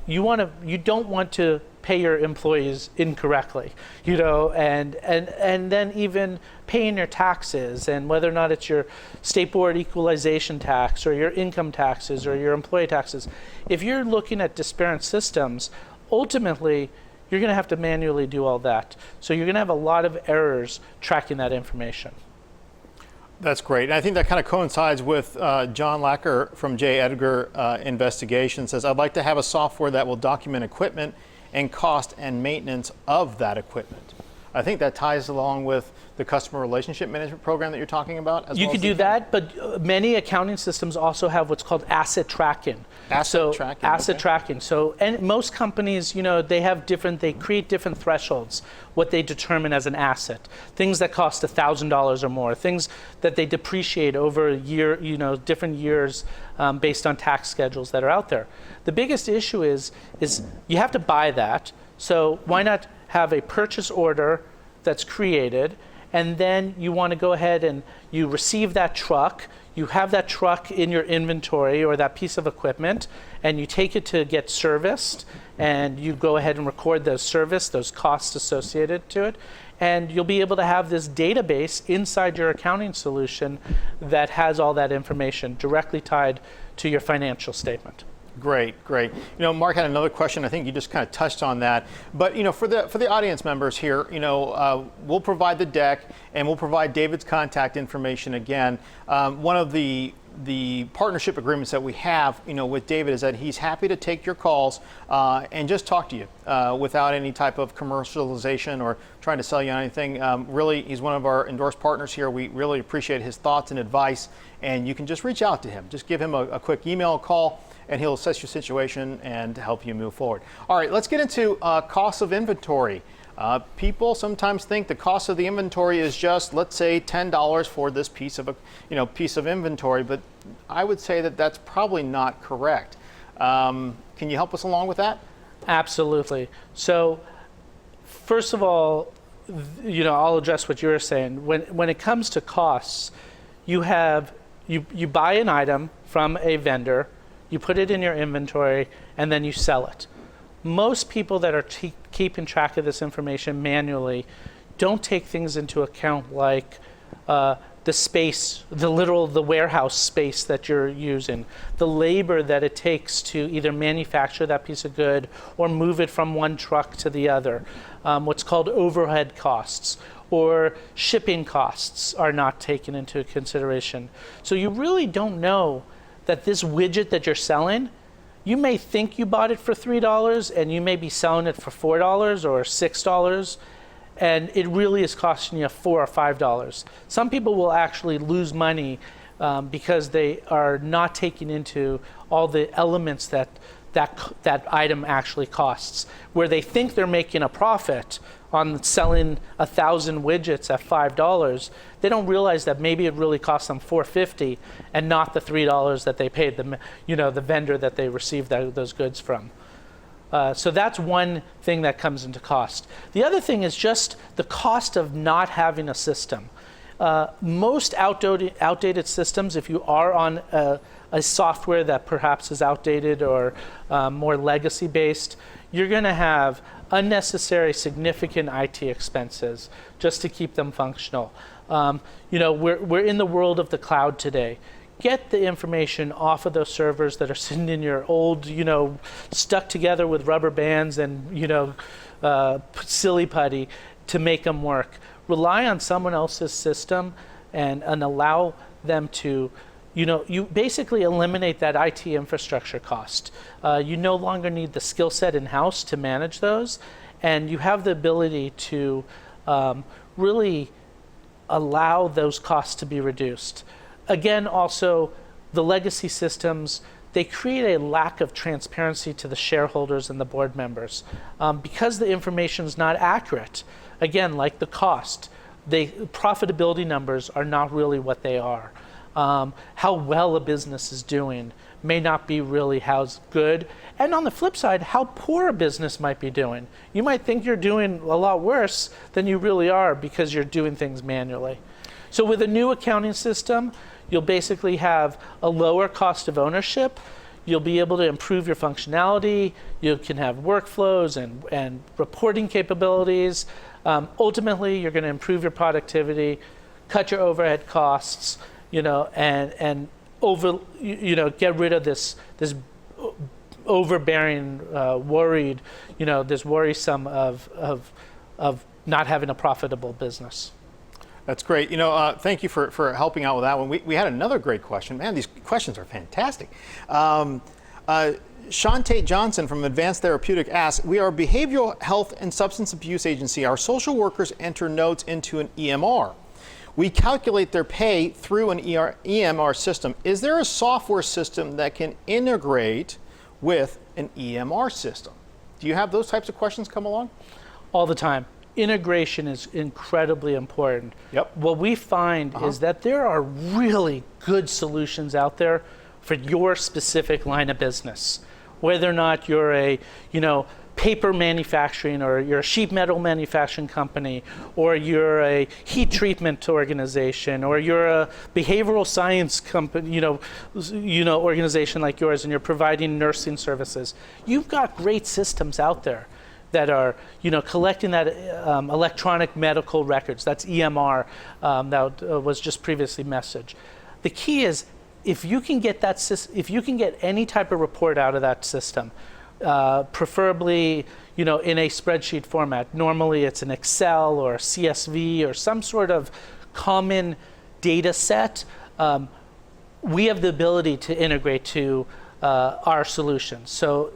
you don't want to pay your employees incorrectly, and then even paying your taxes, and whether or not it's your state board equalization tax or your income taxes or your employee taxes. If you're looking at disparate systems, ultimately you're going to have to manually do all that. So you're going to have a lot of errors tracking that information. That's great. And I think that kind of coincides with John Lacker from J. Edgar Investigation says, I'd like to have a software that will document equipment and cost and maintenance of that equipment. I think that ties along with the customer relationship management program that you're talking about. You could do that, but many accounting systems also have what's called asset tracking. Asset tracking. So, and most companies, they create different thresholds, what they determine as an asset. Things that cost $1,000 or more, things that they depreciate over a year, different years based on tax schedules that are out there. The biggest issue is you have to buy that. So why not have a purchase order that's created, and then you want to go ahead and you receive that truck, you have that truck in your inventory or that piece of equipment, and you take it to get serviced, and you go ahead and record those costs associated to it, And you'll be able to have this database inside your accounting solution that has all that information directly tied to your financial statement. Great, great. Mark had another question. I think you just kind of touched on that. But for the audience members here, we'll provide the deck and we'll provide David's contact information again. One of the partnership agreements that we have, with David is that he's happy to take your calls and just talk to you without any type of commercialization or trying to sell you on anything. Really, he's one of our endorsed partners here. We really appreciate his thoughts and advice, and you can just reach out to him. Just give him a quick email, call, and he'll assess your situation and help you move forward. All right, let's get into costs of inventory. People sometimes think the cost of the inventory is just, let's say, $10 for this piece of inventory, but I would say that that's probably not correct. Can you help us along with that? Absolutely. So, first of all, I'll address what you're saying. When it comes to costs, you buy an item from a vendor, you put it in your inventory, and then you sell it. Most people that are keeping track of this information manually don't take things into account like the space, the warehouse space that you're using, the labor that it takes to either manufacture that piece of good or move it from one truck to the other, what's called overhead costs, or shipping costs are not taken into consideration. So you really don't know that this widget that you're selling, you may think you bought it for $3 and you may be selling it for $4 or $6, and it really is costing you $4 or $5. Some people will actually lose money because they are not taking into all the elements that item actually costs. Where they think they're making a profit on selling 1,000 widgets at $5, they don't realize that maybe it really cost them $4.50 and not the $3 that they paid the vendor that they received those goods from. So that's one thing that comes into cost. The other thing is just the cost of not having a system. Most outdated systems, if you are on a software that perhaps is outdated or more legacy based, you're going to have unnecessary significant IT expenses just to keep them functional. We're in the world of the cloud today. Get the information off of those servers that are sitting in your old, stuck together with rubber bands and, silly putty to make them work. Rely on someone else's system and allow them to, you basically eliminate that IT infrastructure cost. You no longer need the skill set in-house to manage those, and you have the ability to really allow those costs to be reduced. Again, also, the legacy systems, they create a lack of transparency to the shareholders and the board members. Because the information is not accurate, again, like the cost, the profitability numbers are not really what they are. How well a business is doing may not be really how good. And on the flip side, how poor a business might be doing. You might think you're doing a lot worse than you really are because you're doing things manually. So with a new accounting system, you'll basically have a lower cost of ownership. You'll be able to improve your functionality. You can have workflows and reporting capabilities. Ultimately, you're going to improve your productivity, cut your overhead costs, and get rid of this overbearing, worried, this worrisome of not having a profitable business. That's great. Thank you for helping out with that one. We had another great question. Man, these questions are fantastic. Sean Tate Johnson from Advanced Therapeutic asks, we are a behavioral health and substance abuse agency. Our social workers enter notes into an EMR. We calculate their pay through an EMR system. Is there a software system that can integrate with an EMR system? Do you have those types of questions come along? All the time. Integration is incredibly important. Yep. What we find is that there are really good solutions out there for your specific line of business. Whether or not you're a, paper manufacturing, or you're a sheet metal manufacturing company, or you're a heat treatment organization, or you're a behavioral science company, organization like yours, and you're providing nursing services. You've got great systems out there. that are collecting that electronic medical records. That's EMR that was just previously messaged. The key is if you can get any type of report out of that system, preferably in a spreadsheet format. Normally it's an Excel or a CSV or some sort of common data set. We have the ability to integrate to our solutions. So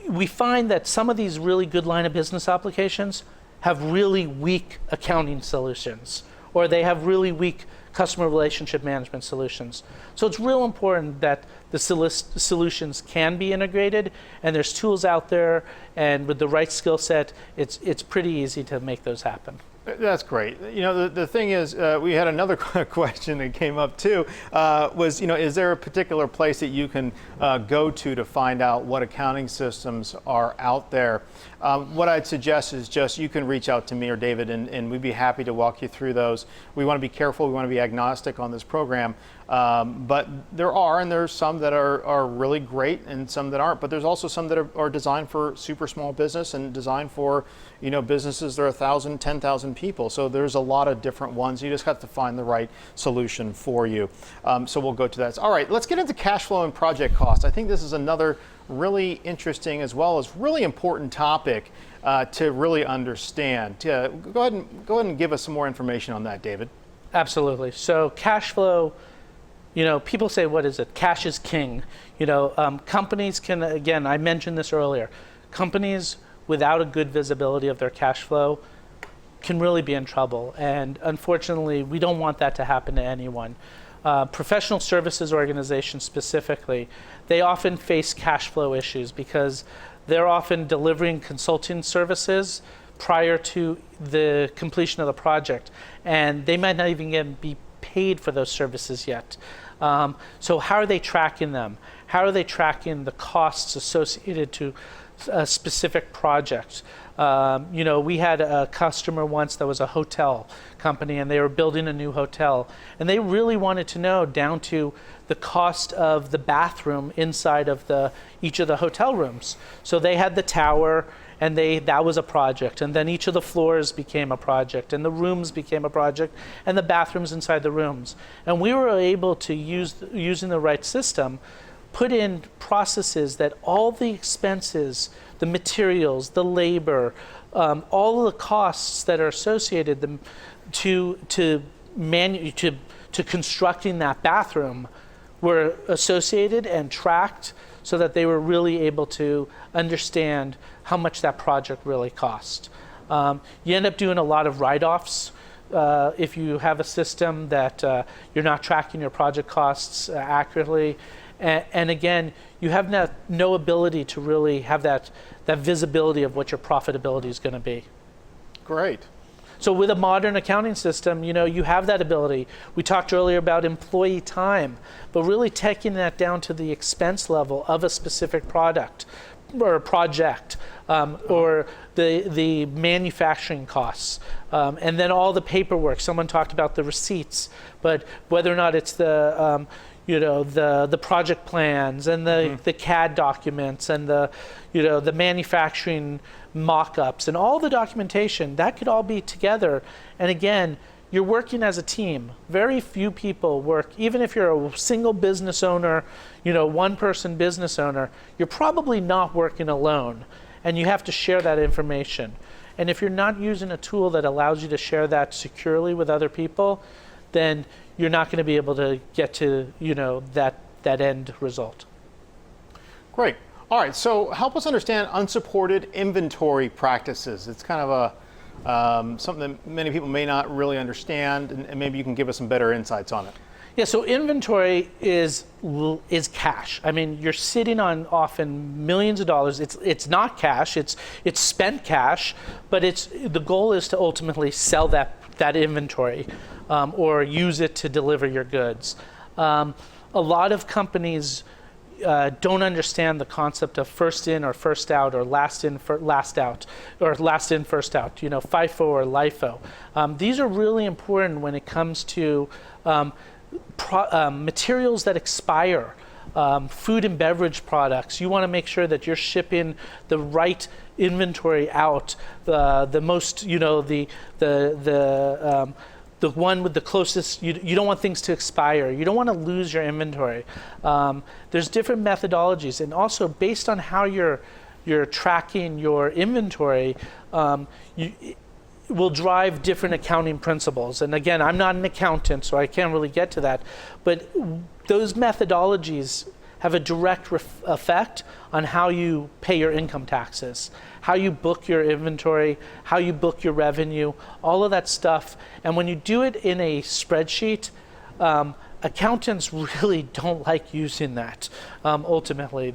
we find that some of these really good line of business applications have really weak accounting solutions, or they have really weak customer relationship management solutions. So it's real important that the solutions can be integrated, and there's tools out there, and with the right skill set, it's pretty easy to make those happen. That's great. The thing is, we had another question that came up too, was, is there a particular place that you can go to find out what accounting systems are out there? What I'd suggest is just you can reach out to me or David, and we'd be happy to walk you through those. We want to be careful. We want to be agnostic on this program. But there's some that are really great and some that aren't. But there's also some that are designed for super small business and designed for businesses that are 1,000, 10,000 people. So there's a lot of different ones. You just have to find the right solution for you. So we'll go to that. All right, let's get into cash flow and project costs. I think this is another really interesting as well as really important topic to really understand. Go ahead and give us some more information on that, David. Absolutely. So cash flow, people say, what is it? Cash is king. Companies can, again, I mentioned this earlier, companies without a good visibility of their cash flow can really be in trouble. And unfortunately, we don't want that to happen to anyone. Professional services organizations specifically, they often face cash flow issues because they're often delivering consulting services prior to the completion of the project, and they might not even be paid for those services yet. So how are they tracking them? How are they tracking the costs associated to a specific project? We had a customer once that was a hotel company, and they were building a new hotel, and they really wanted to know down to the cost of the bathroom inside of each of the hotel rooms. So they had the tower, and that was a project, and then each of the floors became a project, and the rooms became a project, and the bathrooms inside the rooms. And we were able to using the right system, put in processes that all the expenses, the materials, the labor, all of the costs that are associated to constructing that bathroom were associated and tracked, so that they were really able to understand how much that project really cost. You end up doing a lot of write-offs if you have a system that you're not tracking your project costs accurately. And again, you have no ability to really have that visibility of what your profitability is going to be. Great. So with a modern accounting system, you have that ability. We talked earlier about employee time, but really taking that down to the expense level of a specific product or project, or the manufacturing costs, and then all the paperwork. Someone talked about the receipts, but whether or not it's the project plans and the CAD documents and the manufacturing mock-ups and all the documentation, that could all be together. And again, you're working as a team. Very few people work, even if you're a single business owner, one-person business owner, you're probably not working alone, and you have to share that information. And if you're not using a tool that allows you to share that securely with other people, then you're not going to be able to get to that end result. Great. All right, so help us understand unsupported inventory practices. It's kind of something that many people may not really understand, and maybe you can give us some better insights on it. Yeah, so inventory is cash. I mean, you're sitting on often millions of dollars. It's not cash. It's spent cash, but the goal is to ultimately sell that inventory or use it to deliver your goods. A lot of companies don't understand the concept of first in or first out, or last in last out, or last in first out. FIFO or LIFO. These are really important when it comes to materials that expire. food and beverage products. You want to make sure that you're shipping the right inventory out, the most, the one with the closest. You don't want things to expire. You don't want to lose your inventory. There's different methodologies, and also based on how you're tracking your inventory, will drive different accounting principles. And again, I'm not an accountant, so I can't really get to that. But those methodologies have a direct effect on how you pay your income taxes, how you book your inventory, how you book your revenue, all of that stuff. And when you do it in a spreadsheet, accountants really don't like using that. Ultimately,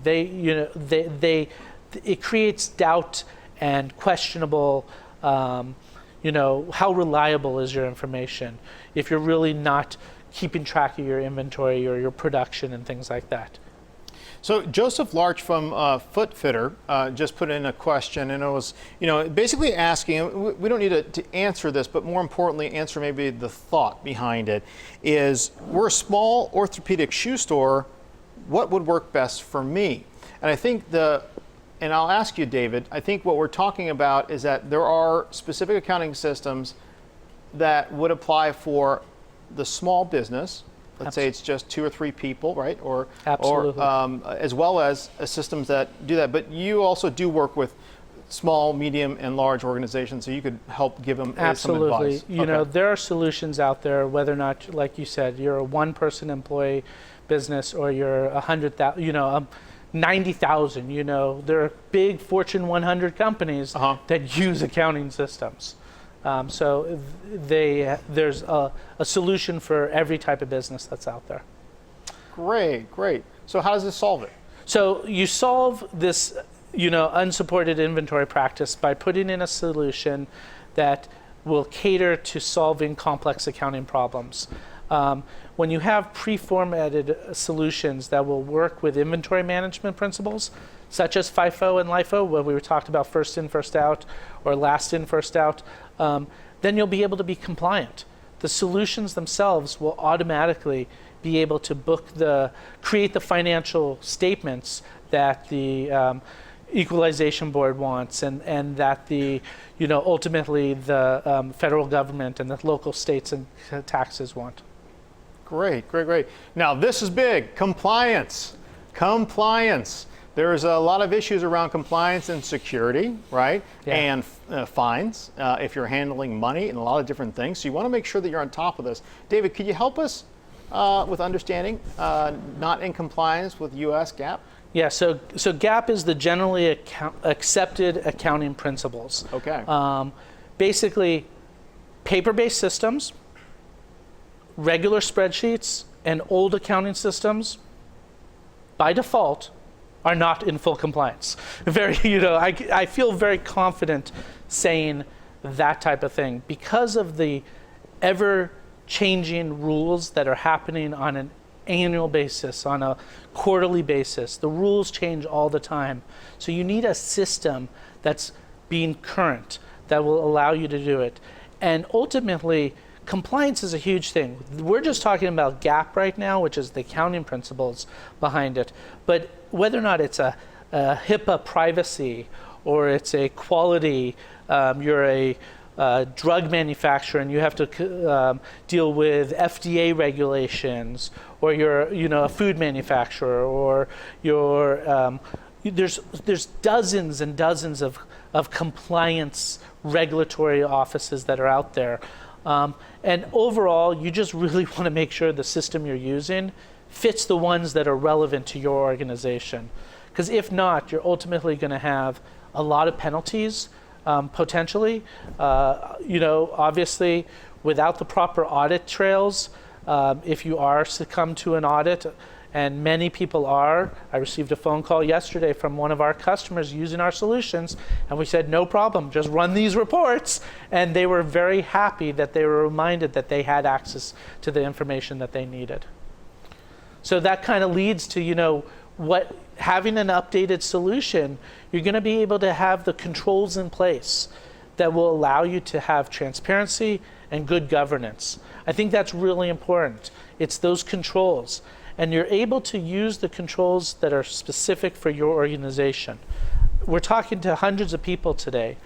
it creates doubt and questionable. How reliable is your information if you're really not keeping track of your inventory or your production and things like that. So Joseph Larch from Footfitter just put in a question, and it was, basically asking, we don't need to answer this, but more importantly, answer maybe the thought behind it, is we're a small orthopedic shoe store, what would work best for me? And I think and I'll ask you, David, I think what we're talking about is that there are specific accounting systems that would apply for the small business. Let's say it's just 2 or 3 people, right? Absolutely. Or as well as systems that do that. But you also do work with small, medium, and large organizations, so you could help give them some advice. Absolutely. There are solutions out there, whether or not, like you said, you're a one-person employee business or you're 100,000, 90,000. There are big Fortune 100 companies that use accounting systems. So there's a solution for every type of business that's out there. Great. So how does this solve it? So you solve this, unsupported inventory practice by putting in a solution that will cater to solving complex accounting problems. When you have pre-formatted solutions that will work with inventory management principles, such as FIFO and LIFO, where we were talked about first in, first out, or last in, first out, then you'll be able to be compliant. The solutions themselves will automatically be able to create the financial statements that the Equalization Board wants, and that ultimately the federal government and the local states and taxes want. Great. Now this is big, compliance. There's a lot of issues around compliance and security, right? Yeah. And fines if you're handling money and a lot of different things. So you want to make sure that you're on top of this. David, could you help us with understanding not in compliance with U.S. GAAP? Yeah, so GAAP is the generally accepted accounting principles. Okay. Basically, paper-based systems, regular spreadsheets, and old accounting systems, by default, are not in full compliance. I feel very confident saying that type of thing because of the ever-changing rules that are happening on an annual basis, on a quarterly basis. The rules change all the time. So you need a system that's being current that will allow you to do it. And ultimately, compliance is a huge thing. We're just talking about GAAP right now, which is the accounting principles behind it. But whether or not it's a HIPAA privacy or it's a quality, you're a drug manufacturer and you have to deal with FDA regulations, or you're a food manufacturer, or there's dozens and dozens of compliance regulatory offices that are out there. And overall, you just really want to make sure the system you're using fits the ones that are relevant to your organization. Because if not, you're ultimately going to have a lot of penalties, potentially. Obviously, without the proper audit trails, if you are succumb to an audit, and many people are. I received a phone call yesterday from one of our customers using our solutions, and we said, no problem, just run these reports. And they were very happy that they were reminded that they had access to the information that they needed. So that kind of leads to, having an updated solution, you're going to be able to have the controls in place that will allow you to have transparency and good governance. I think that's really important. It's those controls. and you're able to use the controls that are specific for your organization. We're talking to hundreds of people today.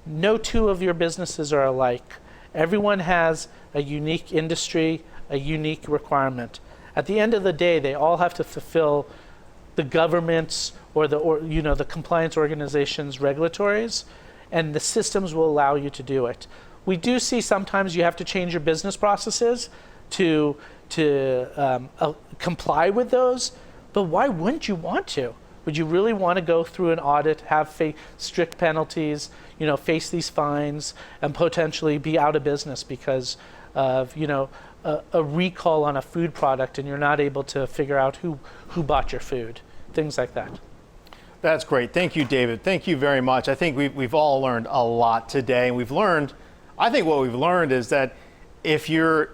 No two of your businesses are alike. Everyone has a unique industry, a unique requirement. At the end of the day, they all have to fulfill the government's or the compliance organization's regulatories, and the systems will allow you to do it. We do see sometimes you have to change your business processes to comply with those, but why wouldn't you want to? Would you really want to go through an audit, have strict penalties, face these fines, and potentially be out of business because of a recall on a food product and you're not able to figure out who bought your food, things like that? That's great. Thank you, David. Thank you very much. I think we've all learned a lot today, and I think what we've learned is that if you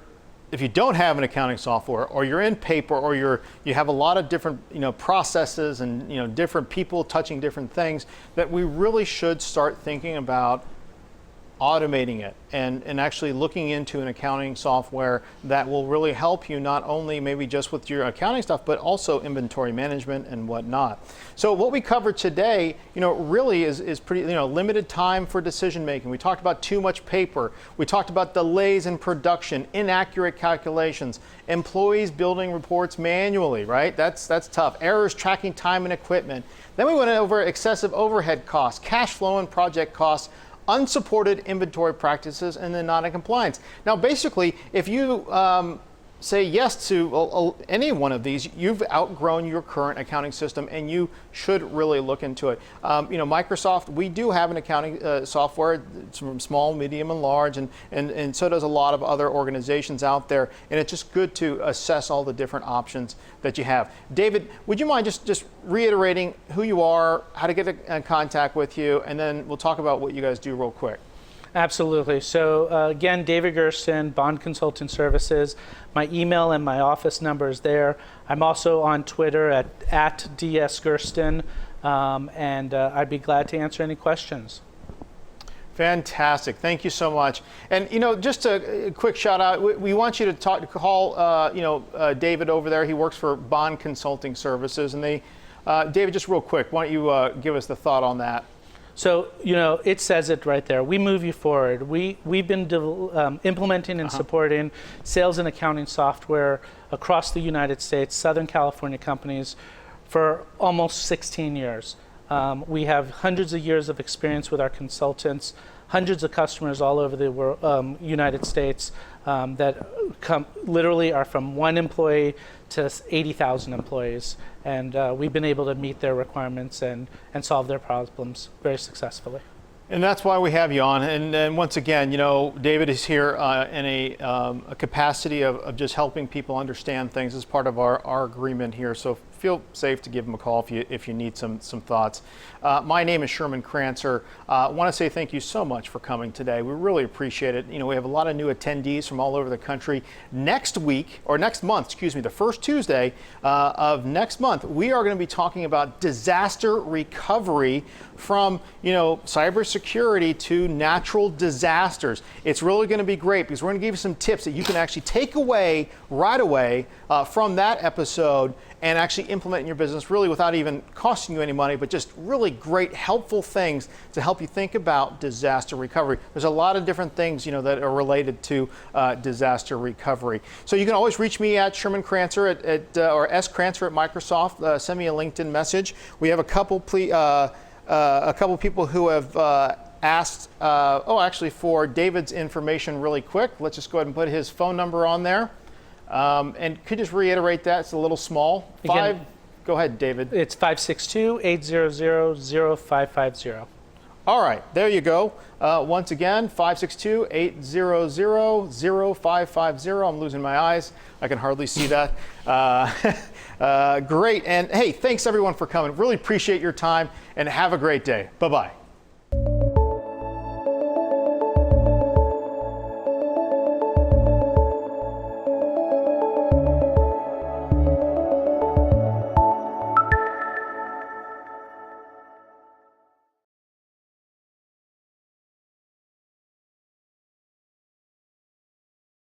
don't have an accounting software, or you're in paper, or you have a lot of different processes and different people touching different things, that we really should start thinking about automating it and actually looking into an accounting software that will really help you, not only maybe just with your accounting stuff, but also inventory management and whatnot. So what we covered today, really is pretty, limited time for decision making. We talked about too much paper. We talked about delays in production, inaccurate calculations, employees building reports manually, right? That's tough. Errors tracking time and equipment. Then we went over excessive overhead costs, cash flow and project costs, unsupported inventory practices, and then non-compliance. Now, basically, if you say yes to any one of these, you've outgrown your current accounting system, and you should really look into it. Microsoft, we do have an accounting software. It's from small, medium, and large, and so does a lot of other organizations out there. And it's just good to assess all the different options that you have. David, would you mind just reiterating who you are, how to get in contact with you, and then we'll talk about what you guys do real quick. Absolutely. So again, David Gersten, Bond Consulting Services. My email and my office number is there. I'm also on Twitter at @dsgersten, and I'd be glad to answer any questions. Fantastic. Thank you so much. And just a quick shout out. We want you to call David over there. He works for Bond Consulting Services, and David, just real quick, why don't you give us the thought on that? So, it says it right there. We move you forward. We've been implementing and supporting sales and accounting software across the United States, Southern California companies, for almost 16 years. We have hundreds of years of experience with our consultants, hundreds of customers all over the United States that literally are from one employee to 80,000 employees. And we've been able to meet their requirements and solve their problems very successfully. And that's why we have you on. And once again, David is here in a capacity of just helping people understand things as part of our agreement here. So feel safe to give him a call if you need some thoughts. My name is Sherman Crancer. I want to say thank you so much for coming today. We really appreciate it. We have a lot of new attendees from all over the country. Next month, the first Tuesday of next month, we are going to be talking about disaster recovery from cybersecurity to natural disasters. It's really going to be great because we're going to give you some tips that you can actually take away right away from that episode and actually implement in your business, really without even costing you any money, but just really great, helpful things to help you think about disaster recovery. There's a lot of different things, that are related to disaster recovery. So you can always reach me at Sherman Crancer or scrancer at Microsoft. Send me a LinkedIn message. We have a couple people who have asked, actually for David's information really quick. Let's just go ahead and put his phone number on there. And could you just reiterate that? It's a little small. Go ahead, David. It's 562-800-0550. All right, there you go. Once again, 562-800-0550. I'm losing my eyes. I can hardly see that. Great. And hey, thanks everyone for coming. Really appreciate your time, and have a great day. Bye-bye.